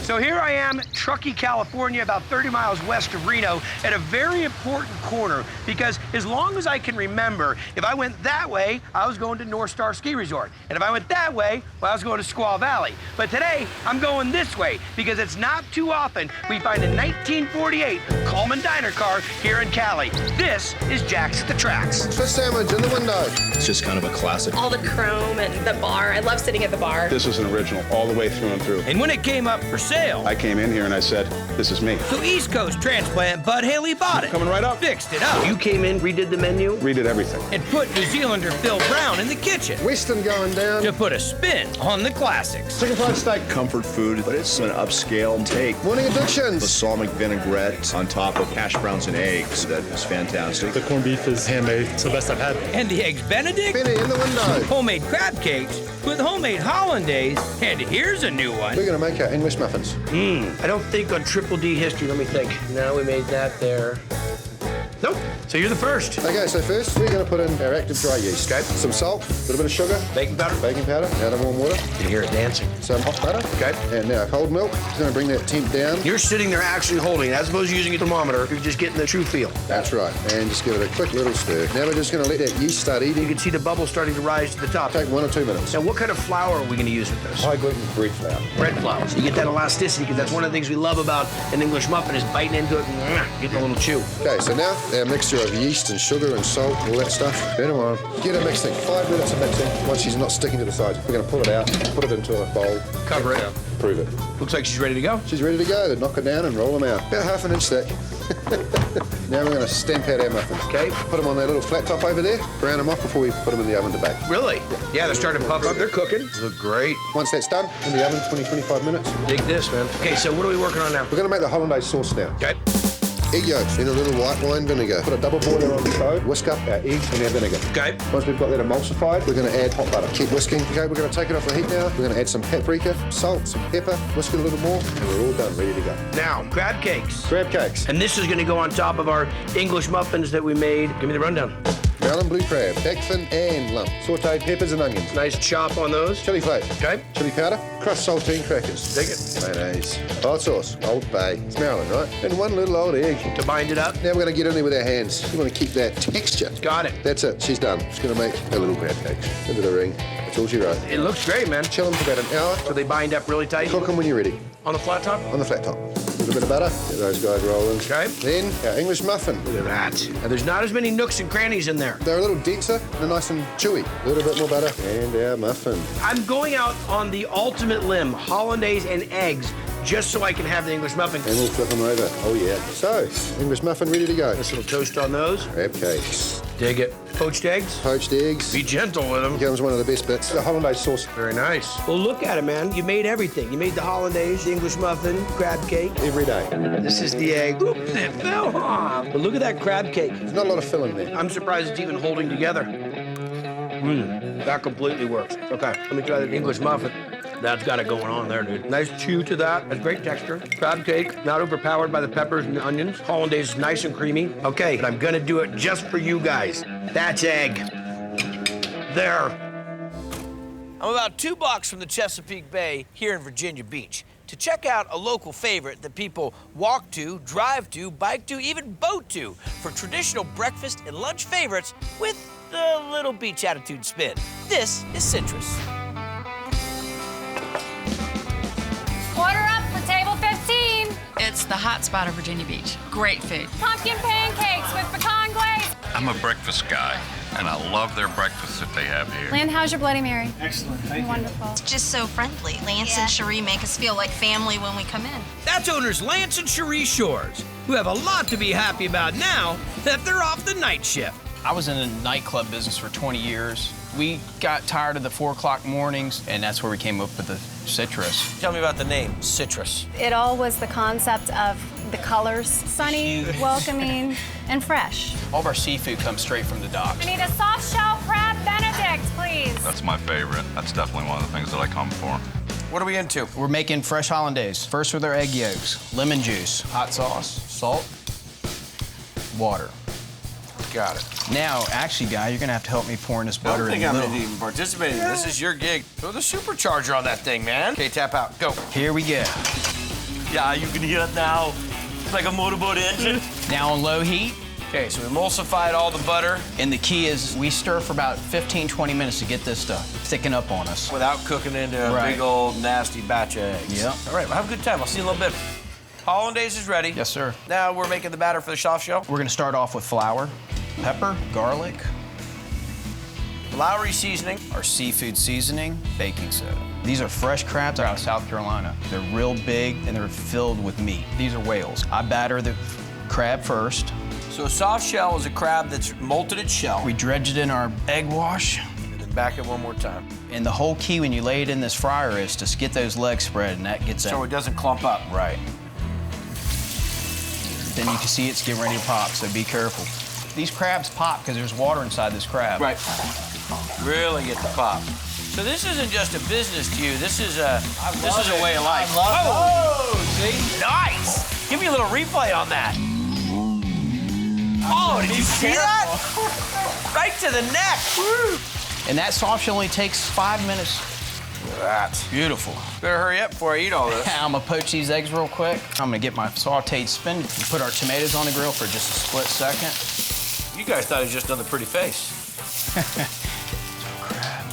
So here I am, Truckee, California, about 30 miles west of Reno, at a very important corner, because as long as I can remember, if I went that way, I was going to North Star Ski Resort. And if I went that way, well, I was going to Squaw Valley. But today, I'm going this way, because it's not too often we find a 1948 Coleman Diner car here in Cali. This is Jack's at the Tracks. Fish sandwich in the window. It's just kind of a classic. All the chrome and the bar. I love sitting at the bar. This was an original all the way through and through. And when it came up for sale, I came in here and I said, this is me. so East Coast transplant Bud Haley bought it. Coming right up. Fixed it up. You came in, redid the menu, Redid everything. and put New Zealander Phil Brown in the kitchen Western going down. to put a spin on the classics. Chicken fried steak. Comfort food, but it's an upscale take. Morning addictions. Balsamic vinaigrette on top of hash browns and eggs. That is fantastic. The corned beef is handmade. It's the best I've had. And the Eggs Benedict, Penny in the window. homemade crab cakes with homemade hollandaise, and here's a new one. We're going to make our English muffins. I don't think on Triple D history, let me think. No, we made that there. Nope. So you're the first. Okay, so first we're going to put in our active dry yeast. Okay. Some salt, a little bit of sugar, Baking powder. baking powder, out of warm water, You can hear it dancing. some hot butter. Okay. And now cold milk. It's going to bring that temp down. You're sitting there actually holding it, as opposed to using a thermometer. You're just getting the true feel. That's right. And just give it a quick little stir. Now we're just going to let that yeast start You eating. can see the bubbles starting to rise to the top. Take 1 or 2 minutes. Now, what kind of flour are we going to use with this? High gluten bread flour. Bread flour. So you get that elasticity, because that's one of the things we love about an English muffin is biting into it and getting a little chew. Okay, so now our mixture of yeast and sugar and salt, all that stuff. Turn them on. Get her mixing. 5 minutes of mixing. Once she's not sticking to the sides, we're going to pull it out, put it into a bowl. Cover it. Prove it. Looks like she's ready to go. She's ready to go. Then knock it down and roll them out. About half an inch thick. Now we're going to stamp out our muffins. Okay. Put them on that little flat top over there. Brown them off before we put them in the oven to bake. Really? Yeah, they're starting to puff up. They're cooking. Look great. Once that's done, in the oven, 20-25 minutes. Dig this, man. Okay, so what are we working on now? We're going to make the hollandaise sauce now. Okay. Egg yolks in a little white wine vinegar. Put a double boiler on the stove. Whisk up our eggs and our vinegar. Okay. Once we've got that emulsified, we're going to add hot butter. Keep whisking. Okay, we're going to take it off the heat now. We're going to add some paprika, salt, some pepper, whisk it a little more, and we're all done, ready to go. Now, crab cakes. Crab cakes. And this is going to go on top of our English muffins that we made. Give me the rundown. Brown and blue crab, back fin and lump. Sauteed peppers and onions. Nice chop on those. Chili flakes. Okay. Chili powder. Crushed saltine crackers. Dig it. Mayonnaise. Hot sauce. Old Bay. It's Maryland, right? And 1 little old egg. To bind it up. Now we're going to get in there with our hands. We want to keep that texture. Got it. That's it. She's done. She's going to make her little crab cakes. Into the ring. That's all she wrote. It looks great, man. Chill them for about an hour. So they bind up really tight. Cook them when you're ready. On the flat top. On the flat top. A little bit of butter. Get those guys rolling. Okay. Then our English muffin. Look at that. Now, there's not as many nooks and crannies in there. They're a little denser. They're nice and chewy. A little bit more butter. And our muffin. I'm going out on the ultimate limb, hollandaise and eggs, just so I can have the English muffin. And we'll flip them over. Oh, yeah. So, English muffin ready to go. Nice little toast on those. Crab cakes. Dig it. Poached eggs. Poached eggs. Be gentle with them. Here comes one of the best bits. The hollandaise sauce. Very nice. Well, look at it, man. You made everything. You made the hollandaise, the English muffin, crab cake. Every day. This is the egg. Oops, it fell off. But look at that crab cake. There's not a lot of filling there. I'm surprised it's even holding together. That completely works. Okay, let me try the English muffin. That's got it going on there, dude. Nice chew to that. That's great texture. Crab cake, not overpowered by the peppers and the onions. Hollandaise is nice and creamy. Okay, but I'm gonna do it just for you guys. That's egg. There. I'm about 2 blocks from the Chesapeake Bay here in Virginia Beach to check out a local favorite that people walk to, drive to, bike to, even boat to for traditional breakfast and lunch favorites with a little beach attitude spin. This is Citrus. Order up for table 15. It's the hot spot of Virginia Beach. Great food. Pumpkin pancakes with pecan glaze. I'm a breakfast guy, and I love their breakfast that they have here. Lynn, how's your Bloody Mary? Excellent, thank you. Wonderful. It's just so friendly. Lance and Cherie make us feel like family when we come in. That's owners Lance and Cherie Shores, who have a lot to be happy about now that they're off the night shift. I was in the nightclub business for 20 years. We got tired of the 4 o'clock mornings, and that's where we came up with the Citrus. Tell me about the name, Citrus. It all was the concept of the colors, sunny, welcoming, and fresh. All of our seafood comes straight from the docks. We need a soft shell crab Benedict, please. That's my favorite. That's definitely one of the things that I come for. What are we into? We're making fresh hollandaise. First with our egg yolks, lemon juice, hot sauce, salt, water. Got it. Now, actually, guy, you're gonna have to help me pouring this butter in. I don't think I'm even participating. This is your gig. Throw the supercharger on that thing, man. Okay, tap out. Go. Here we go. Yeah, you can hear it now. It's like a motorboat engine. Now on low heat. Okay, so we emulsified all the butter. And the key is we stir for about 15, 20 minutes to get this to thicken up on us. Without cooking into a big old nasty batch of eggs. Yep. All right, well, have a good time. I'll see you in a little bit. Hollandaise is ready. Yes, sir. Now we're making the batter for the soft shell. We're gonna start off with flour, pepper, garlic, Lowry seasoning. our seafood seasoning, baking soda. These are fresh crabs out of South Carolina. They're real big and they're filled with meat. These are whales. I batter the crab first. So a soft shell is a crab that's molted its shell. We dredge it in our egg wash. And then back it one more time. And the whole key when you lay it in this fryer is to get those legs spread, and that gets So it doesn't clump up. Right. Then you can see it's getting ready to pop, so be careful. These crabs pop because there's water inside this crab. Right. Really get the pop. So this isn't just a business to you. This is a way of life. See? Nice. Give me a little replay on that. Oh, did you see that? Right to the neck. Woo. And that soft shell only takes 5 minutes. That's beautiful. Better hurry up before I eat all this. I'm gonna poach these eggs real quick. I'm gonna get my sauteed spinach and put our tomatoes on the grill for just a split second. You guys thought it was just another pretty face. Crab.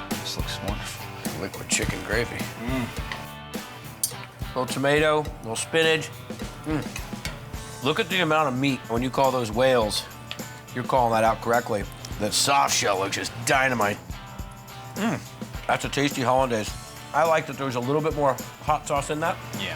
This looks wonderful. Liquid chicken gravy. Little tomato, little spinach. Look at the amount of meat. When you call those whales, you're calling that out correctly. That soft shell looks just dynamite. That's a tasty hollandaise. I like that there was a little bit more hot sauce in that. Yeah.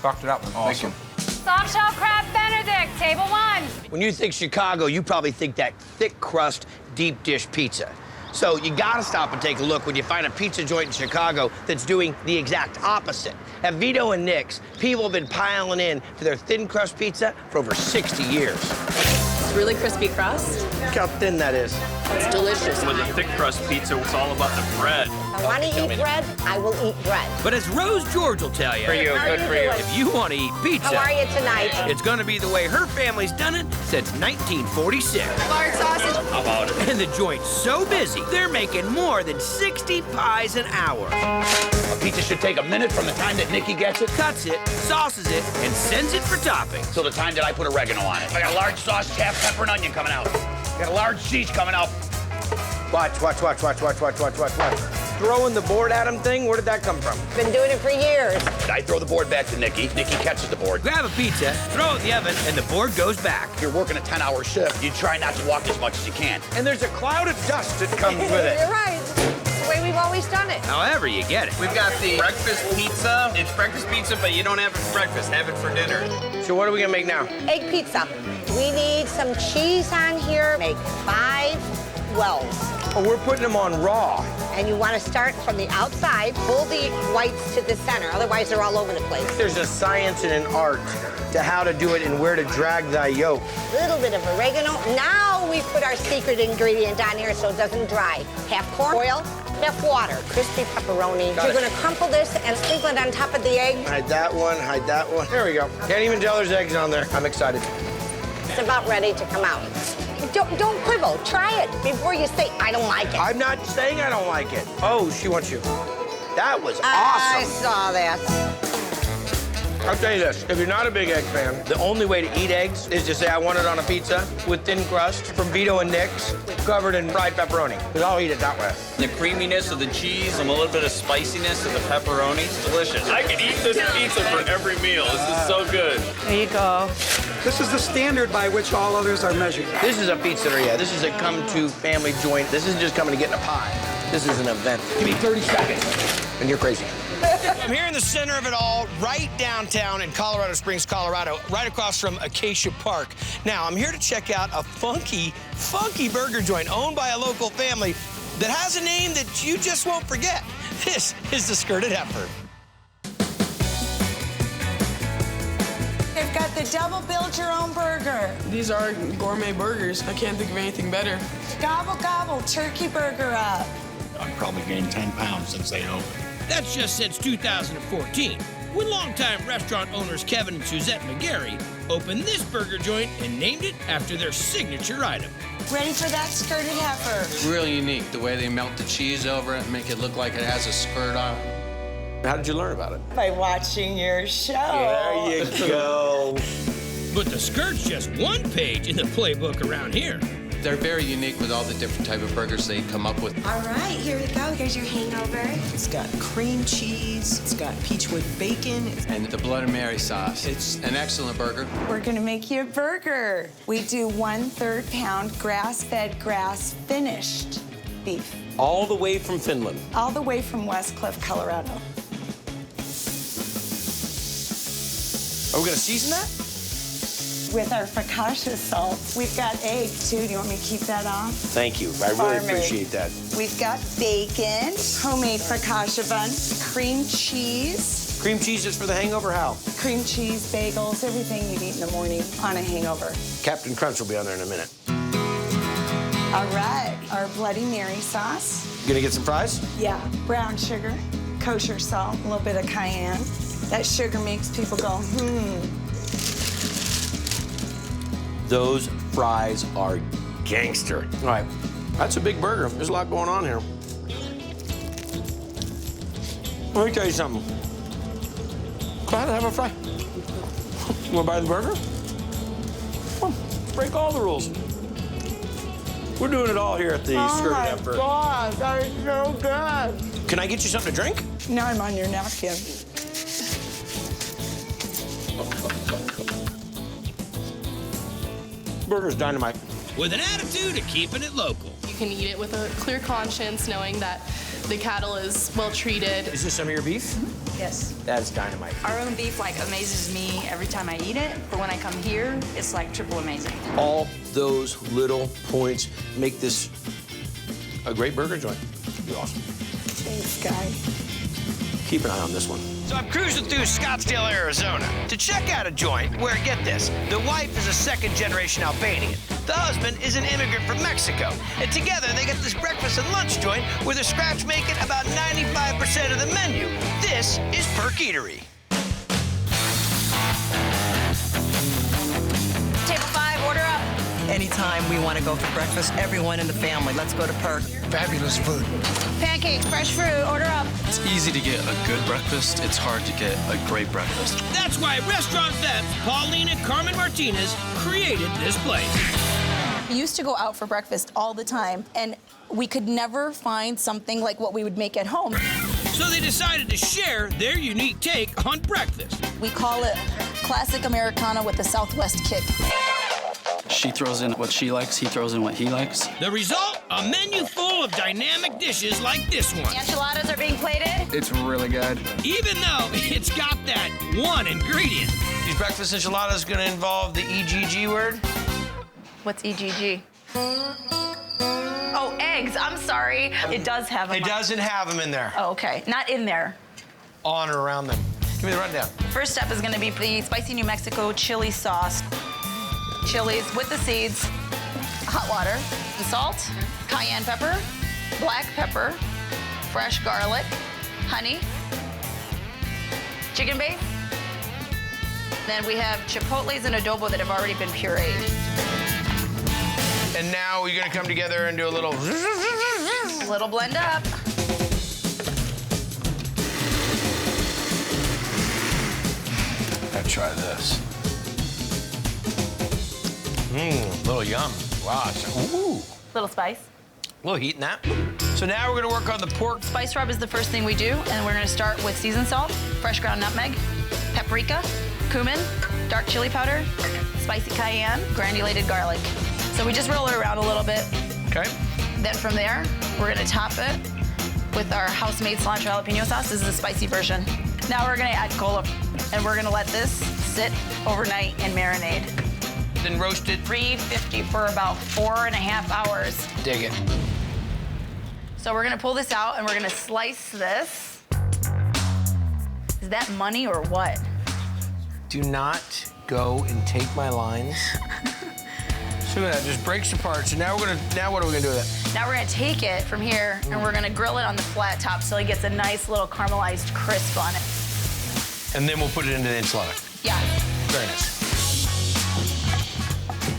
Fucked it up. Awesome. Soft shell crab Benedict, table 1. When you think Chicago, you probably think that thick crust, deep dish pizza. So you gotta stop and take a look when you find a pizza joint in Chicago that's doing the exact opposite. At Vito and Nick's, people have been piling in for their thin crust pizza for over 60 years. It's really crispy crust. Look how thin that is. It's delicious. With a thick crust pizza, it's all about the bread. I want to eat bread, I will eat bread. But as Rose George will tell you, Good for you. if you want to eat pizza, How are you tonight? it's gonna be the way her family's done it since 1946. Large sausage. How about it? And the joint's so busy, they're making more than 60 pies an hour. A pizza should take a minute from the time that Nikki gets it Cuts it, sauces it, and sends it for topping. till the time that I put oregano on it. I got a large sausage, half pepper and onion coming out. Got a large cheese coming out. Watch. Throwing the board at him thing, where did that come from? Been doing it for years. I throw the board back to Nikki. Nikki catches the board. Grab a pizza, throw it in the oven, and the board goes back. If you're working a 10-hour shift, you try not to walk as much as you can. And there's a cloud of dust that comes with it. You're right. It's the way we've always done it. However you get it. We've got the breakfast pizza. It's breakfast pizza, but you don't have it for breakfast. Have it for dinner. So what are we gonna make now? Egg pizza. We need some cheese on here. Make 5 wells. Oh, we're putting them on raw. And you want to start from the outside, pull the whites to the center, otherwise they're all over the place. There's a science and an art to how to do it and where to drag thy yolk. Little bit of oregano. Now we put our secret ingredient on here so it doesn't dry. Half corn oil, half water. Crispy pepperoni. You're going to crumple this and sprinkle it on top of the egg. Hide that one. There we go. Can't even tell there's eggs on there. I'm excited. It's about ready to come out. Don't quibble. Try it before you say, I don't like it. I'm not saying I don't like it. Oh, she wants you. That was I awesome. saw that. I'll tell you this, if you're not a big egg fan, the only way to eat eggs is to say I want it on a pizza with thin crust from Vito and Nick's, covered in fried pepperoni, because I'll eat it that way. The creaminess of the cheese and a little bit of spiciness of the pepperoni. It's delicious. I could eat this pizza for every meal. This is so good. There you go. This is the standard by which all others are measured. This is a pizzeria. This is a come-to family joint. This isn't just coming to get in a pie. This is an event. Give me 30 seconds. And you're crazy. I'm here in the center of it all, right downtown in Colorado Springs, Colorado, right across from Acacia Park. Now, I'm here to check out a funky burger joint owned by a local family that has a name that you just won't forget. This is the Skirted Heifer. They've got the double build your own burger. These are gourmet burgers. I can't think of anything better. Gobble, gobble, turkey burger up. I've probably gained 10 pounds since they opened. That's just since 2014, when longtime restaurant owners Kevin and Suzette McGarry opened this burger joint and named it after their signature item. Ready for that skirted heifer? It's really unique, the way they melt the cheese over it and make it look like it has a skirt on it. How did you learn about it? By watching your show. There you go. But the skirt's just one page in the playbook around here. They're very unique with all the different type of burgers they come up with. All right, here we go. Here's your hangover. It's got cream cheese. It's got peach with bacon. And the Bloody Mary sauce. It's an excellent burger. We're gonna make you a burger. We do 1/3 pound grass-fed, grass-finished beef. All the way from Finland. All the way from Westcliff, Colorado. Are we gonna season that? With our focaccia salt. We've got egg, too. Do you want me to keep that on? Thank you. I really Farm egg. appreciate that. We've got bacon, homemade focaccia bun, cream cheese. Cream cheese is for the hangover, how? Cream cheese, bagels, everything you'd eat in the morning on a hangover. Captain Crunch will be on there in a minute. All right, our Bloody Mary sauce. You gonna get some fries? Yeah, brown sugar, kosher salt, a little bit of cayenne. That sugar makes people go, Those fries are gangster. All right, that's a big burger. There's a lot going on here. Let me tell you something. Go ahead and have a fry. You wanna buy the burger? Come on, break all the rules. We're doing it all here at the Skirted Emperor. Oh, my God, that is so good. Can I get you something to drink? Now I'm on your napkin. Burger's dynamite. With an attitude of keeping it local. You can eat it with a clear conscience, knowing that the cattle is well treated. Is this some of your beef? Yes. That's dynamite. Our own beef amazes me every time I eat it, but when I come here, it's like triple amazing. All those little points make this a great burger joint. It'd be awesome. Thanks, guy. Keep an eye on this one. So I'm cruising through Scottsdale, Arizona to check out a joint where, get this, the wife is a second-generation Albanian. The husband is an immigrant from Mexico. And together they get this breakfast and lunch joint where they're scratch making about 95% of the menu. This is Perk Eatery. Table 5, order up. Anytime we want to go for breakfast, everyone in the family, let's go to Perk. Fabulous food. Pancakes, fresh fruit, order up. It's easy to get a good breakfast. It's hard to get a great breakfast. That's why restaurant vets Pauline and Carmen Martinez created this place. We used to go out for breakfast all the time, and we could never find something like what we would make at home. So they decided to share their unique take on breakfast. We call it classic Americana with a Southwest kick. She throws in what she likes, he throws in what he likes. The result, a menu full of dynamic dishes like this one. Enchiladas are being plated. It's really good. Even though it's got that one ingredient. These breakfast enchiladas gonna involve the EGG word? What's EGG? Oh, eggs. I'm sorry. It does have them. It doesn't have them in there. Oh, okay. Not in there. On or around them. Give me the rundown. First step is going to be the spicy New Mexico chili sauce. Chilies with the seeds, hot water, and salt, cayenne pepper, black pepper, fresh garlic, honey, chicken base. Then we have chipotles and adobo that have already been pureed. And now we're gonna come together and do a little... Little blend up. Gotta try this. Little yum. Wow. Ooh. Little spice. A little heat in that. So now we're gonna work on the pork. Spice rub is the first thing we do, and we're gonna start with seasoned salt, fresh ground nutmeg, paprika, cumin, dark chili powder, spicy cayenne, granulated garlic. So we just roll it around a little bit. Okay. Then from there, we're gonna top it with our house-made cilantro jalapeno sauce. This is the spicy version. Now we're gonna add cola, and we're gonna let this sit overnight and marinade. Then roast it. 350 for about 4.5 hours. Dig it. So we're gonna pull this out and we're gonna slice this. Is that money or what? Do not go and take my lines. So that just breaks apart. So now what are we gonna do with it? Now we're gonna take it from here and we're gonna grill it on the flat top so it gets a nice little caramelized crisp on it. And then we'll put it into the enchilada. Yeah. Very nice.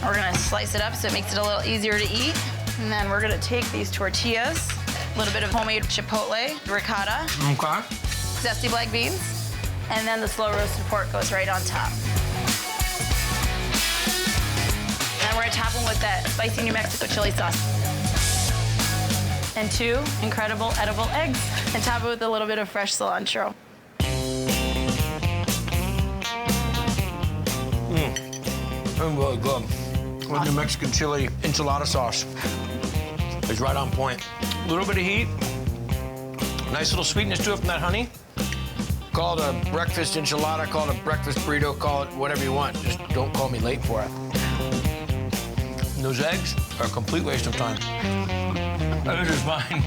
We're gonna slice it up so it makes it a little easier to eat. And then we're gonna take these tortillas, a little bit of homemade chipotle, ricotta. Okay. zesty black beans, and then the slow roasted pork goes right on top. And we're gonna top them with that spicy New Mexico chili sauce. And 2 incredible edible eggs, and top it with a little bit of fresh cilantro. I'm really good. With New Mexican chili enchilada sauce. It's right on point. A little bit of heat. Nice little sweetness to it from that honey. Call it a breakfast enchilada, call it a breakfast burrito, call it whatever you want. Just don't call me late for it. And those eggs are a complete waste of time. That is fine.